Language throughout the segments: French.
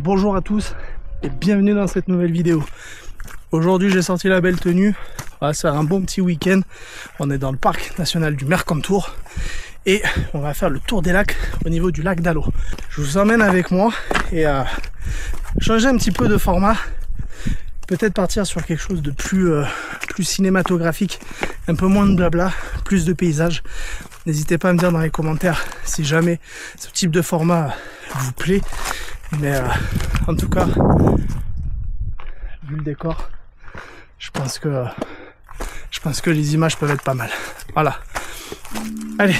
Bonjour à tous et bienvenue dans cette nouvelle vidéo. Aujourd'hui j'ai sorti la belle tenue, on va se faire un bon petit week-end. On est dans le parc national du Mercantour et on va faire le tour des lacs au niveau du lac d'Allo. Je vous emmène avec moi et changer un petit peu de format, peut-être partir sur quelque chose de plus cinématographique, un peu moins de blabla, plus de paysages. N'hésitez pas à me dire dans les commentaires si jamais ce type de format vous plaît. Mais en tout cas, vu le décor, je pense que les images peuvent être pas mal. Voilà. Allez,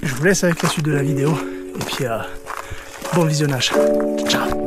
je vous laisse avec la suite de la vidéo. Et puis, bon visionnage. Ciao.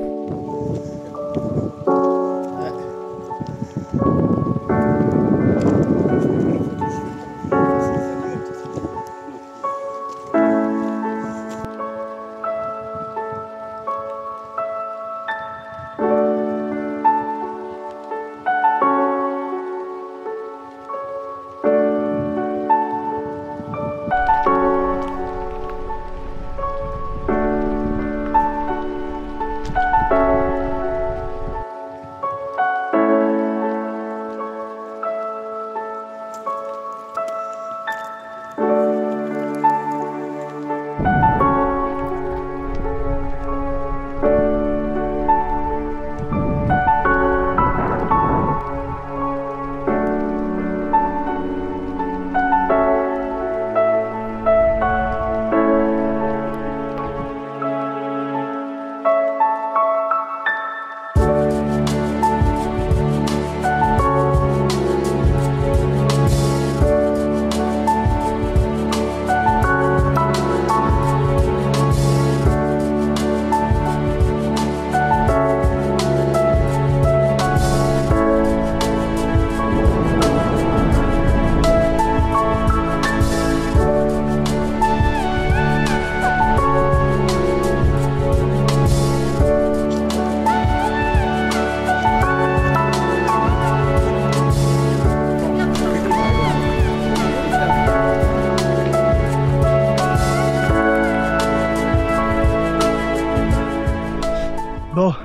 Bon,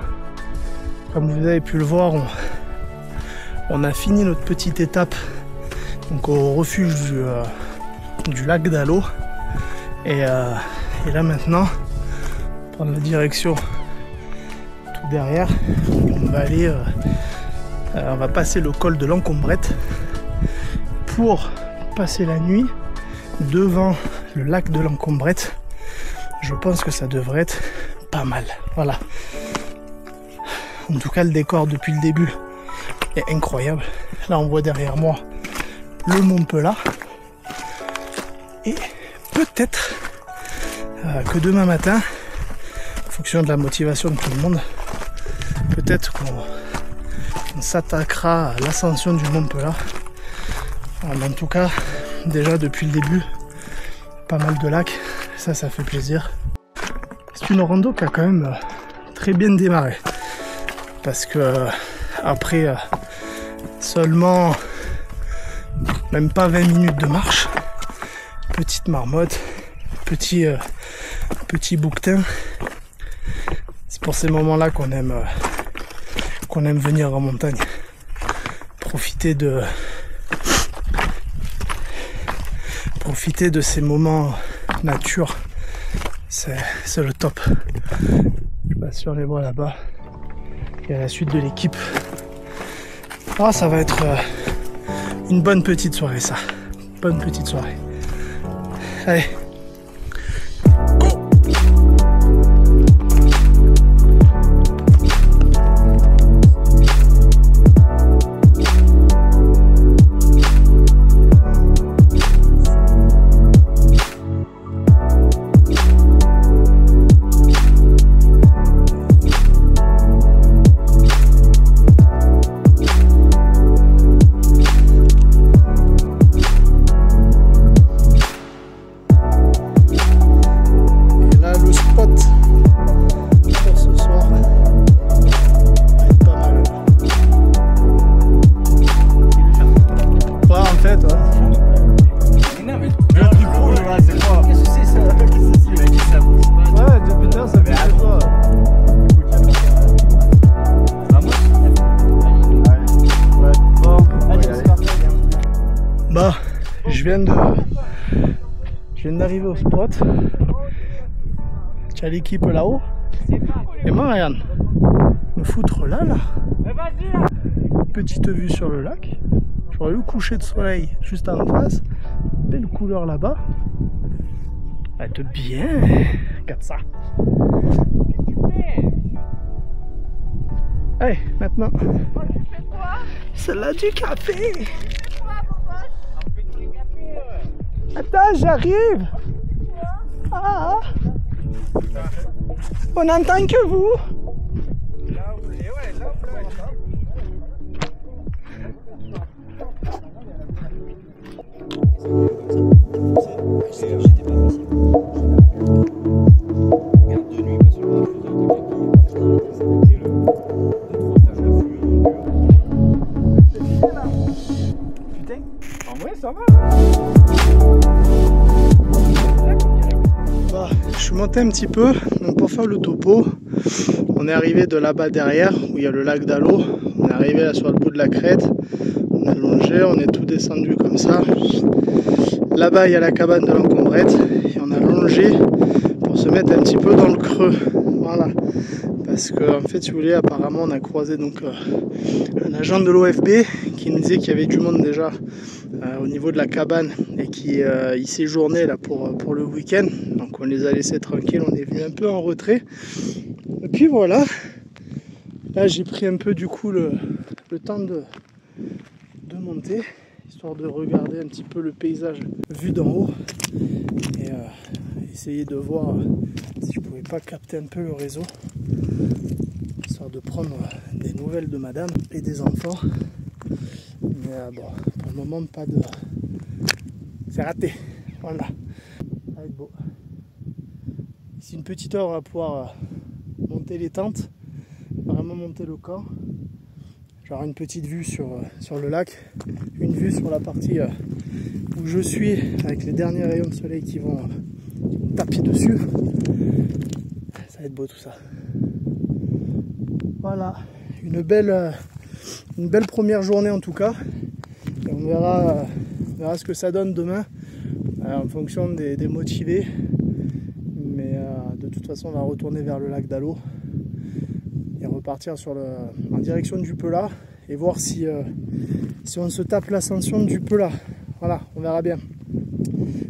comme vous avez pu le voir, on a fini notre petite étape donc au refuge du lac d'Allo. Et là maintenant, prendre la direction tout derrière. On va aller, on va passer le col de l'Encombrette pour passer la nuit devant le lac de l'Encombrette. Je pense que ça devrait être pas mal. Voilà. En tout cas, le décor depuis le début est incroyable. Là, on voit derrière moi le Mont Pelat. Et peut-être que demain matin, en fonction de la motivation de tout le monde, peut-être qu'on s'attaquera à l'ascension du Mont Pelat. En tout cas, déjà depuis le début, pas mal de lacs. Ça fait plaisir. C'est une rando qui a quand même très bien démarré. Parce que après seulement même pas 20 minutes de marche, petite marmotte, petit bouquetin. C'est pour ces moments-là qu'on aime venir en montagne. Profiter de ces moments nature, c'est le top. Je passe sur les voies là-bas. Et à la suite de l'équipe. Ah, ça va être une bonne petite soirée, ça. Bonne petite soirée. Allez. viens d'arriver au spot. Tu as l'équipe là-haut. Et moi, regarde, me foutre là. Petite vue sur le lac. J'aurais eu le coucher de soleil juste en face. Belle couleur là-bas. Elle te bien. Regarde ça. Allez, maintenant. C'est là du café. Attends, j'arrive. Ah. On n'entend que vous. Putain, en vrai ça va. Bah, je suis monté un petit peu donc pour faire le topo. On est arrivé de là-bas derrière où il y a le lac d'Allo. On est arrivé là sur le bout de la crête. On a longé, on est tout descendu comme ça. Là-bas il y a la cabane de l'encombrette et on a longé pour se mettre un petit peu dans le creux. Voilà. Parce que en fait si vous voulez apparemment on a croisé donc un agent de l'OFB qui nous disait qu'il y avait du monde déjà au niveau de la cabane et qui y séjournait là pour le week-end. Donc on les a laissés tranquilles, on est venu un peu en retrait. Et puis voilà, là j'ai pris un peu du coup le temps de monter, histoire de regarder un petit peu le paysage vu d'en haut et essayer de voir si je pouvais pas capter un peu le réseau, histoire de prendre des nouvelles de madame et des enfants. Mais bon, pour le moment pas de... c'est raté, voilà. Ça va être beau. Ici une petite heure on va pouvoir monter les tentes, vraiment monter le camp. Genre une petite vue sur le lac, une vue sur la partie où je suis avec les derniers rayons de soleil qui vont taper dessus. Ça va être beau tout ça. Voilà, une belle première journée en tout cas. Et on verra ce que ça donne demain en fonction des motivés. Mais de toute façon on va retourner vers le lac d'Allo et repartir en direction du Pelat et voir si on se tape l'ascension du Pelat. Voilà, on verra bien.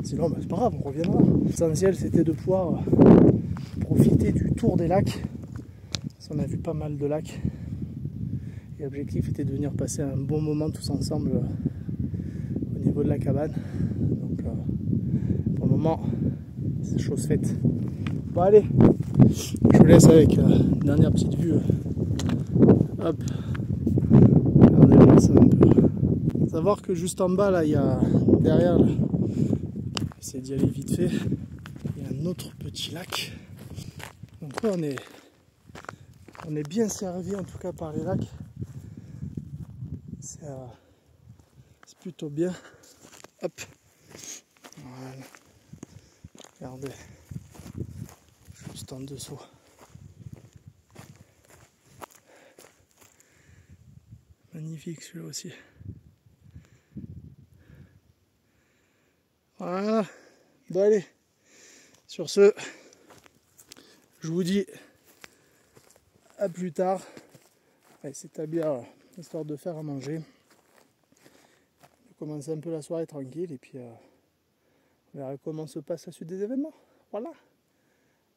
Sinon bah, c'est pas grave, on reviendra. L'essentiel c'était de pouvoir profiter du tour des lacs. On a vu pas mal de lacs et l'objectif était de venir passer un bon moment tous ensemble au niveau de la cabane. Donc pour le moment c'est chose faite. Bon allez, je vous laisse avec une dernière petite vue. Hop, regardez-moi ça un peu. Faut savoir que juste en bas là, il y a derrière, là, j'essaie d'y aller vite fait, il y a un autre petit lac. Donc là on est bien servi en tout cas par les lacs. C'est plutôt bien. Hop, voilà. Regardez, juste en dessous. Magnifique celui-là aussi. Voilà. Bon allez, sur ce, je vous dis à plus tard. Allez, s'établir histoire de faire à manger. De commencer un peu la soirée tranquille et puis on verra comment se passe la suite des événements. Voilà.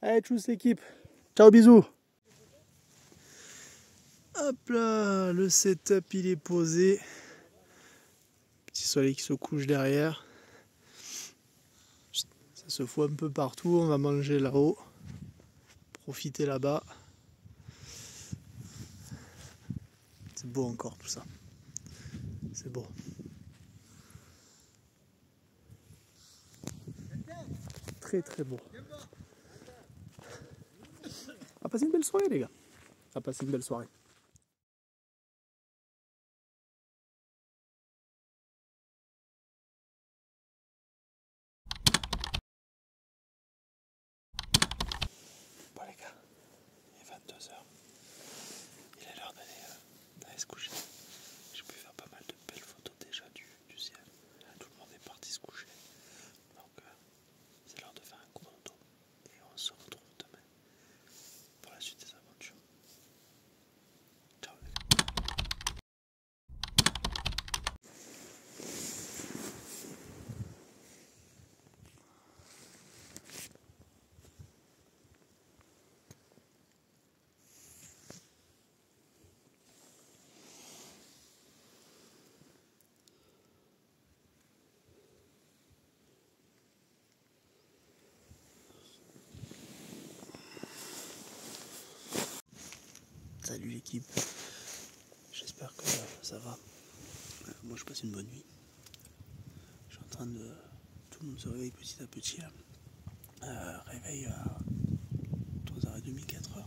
Allez, tchuss l'équipe. Ciao, bisous. Hop là, le setup il est posé. Petit soleil qui se couche derrière. Ça se fout un peu partout. On va manger là-haut. Profiter là-bas. C'est beau encore tout ça. C'est beau. Très très beau. On va passer une belle soirée les gars. On va passer une belle soirée. Bon les gars, il est 22 h. Il est l'heure d'aller se coucher. J'ai pu faire pas mal de belles photos déjà du ciel. Là, tout le monde est parti se coucher. Salut l'équipe, j'espère que ça va. Moi je passe une bonne nuit. Je suis en train de... Tout le monde se réveille petit à petit là. Réveil à 3h30, 4h.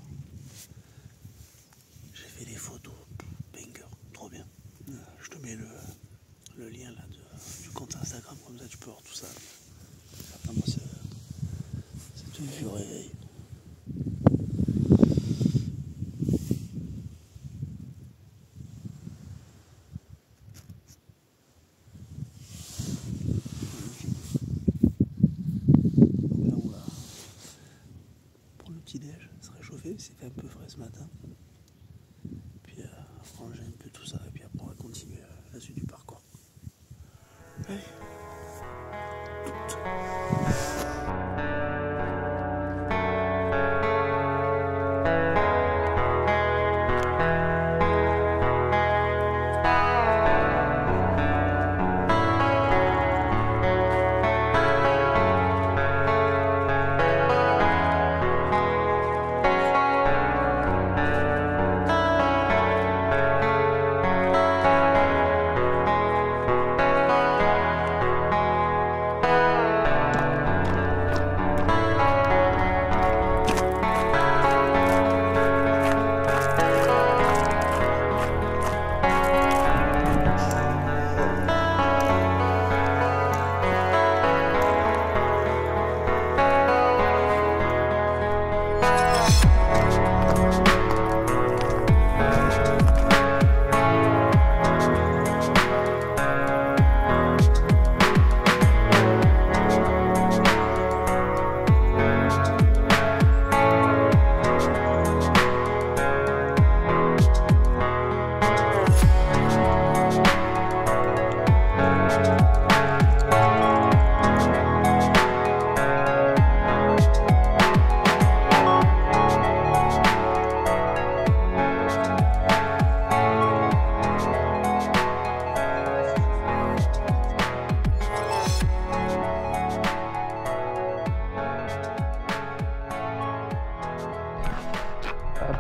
J'ai fait des photos, banger, trop bien. Je te mets le lien là du compte Instagram, comme ça tu peux voir tout ça. Vraiment cette vue au réveil. Petit-déj, se réchauffer, c'était un peu frais ce matin. Puis ranger un peu tout ça, et puis après on va continuer la suite du parcours. Allez.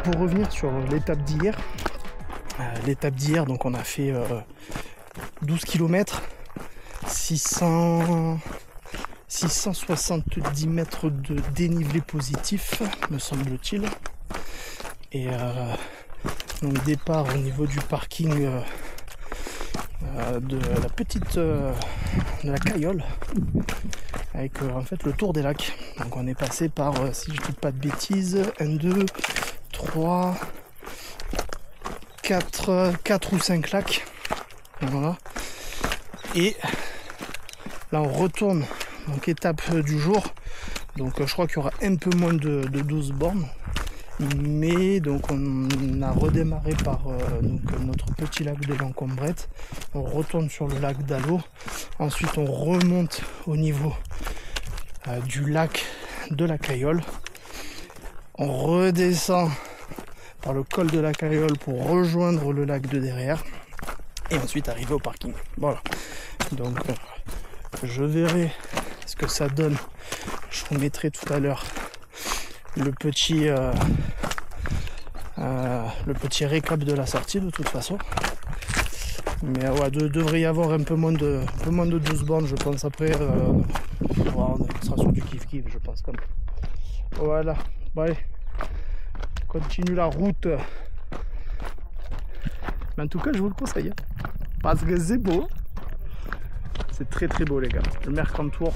Pour revenir sur l'étape d'hier, donc on a fait 12 km, 670 mètres de dénivelé positif, me semble-t-il. Et donc départ au niveau du parking de la petite de la Cayolle, avec en fait le tour des lacs. Donc on est passé par, si je ne dis pas de bêtises, 1, 2, 3, 4 ou 5 lacs. Voilà. Et là on retourne, donc étape du jour. Donc je crois qu'il y aura un peu moins de 12 bornes. Mais donc on a redémarré par donc, notre petit lac de l'Encombrette. On retourne sur le lac d'Allo. Ensuite on remonte au niveau du lac de la Cayolle. On redescend par le col de la Cayolle pour rejoindre le lac de derrière. Et ensuite arriver au parking. Voilà. Donc je verrai ce que ça donne. Je vous mettrai tout à l'heure le petit récap de la sortie de toute façon. Mais ouais, devrait y avoir un peu moins de 12 bornes, je pense. Après on sera sur du kiff je pense quand même. Voilà, bon, allez, continue la route. Mais en tout cas je vous le conseille, hein, parce que c'est beau, c'est très très beau les gars. Le Mercantour,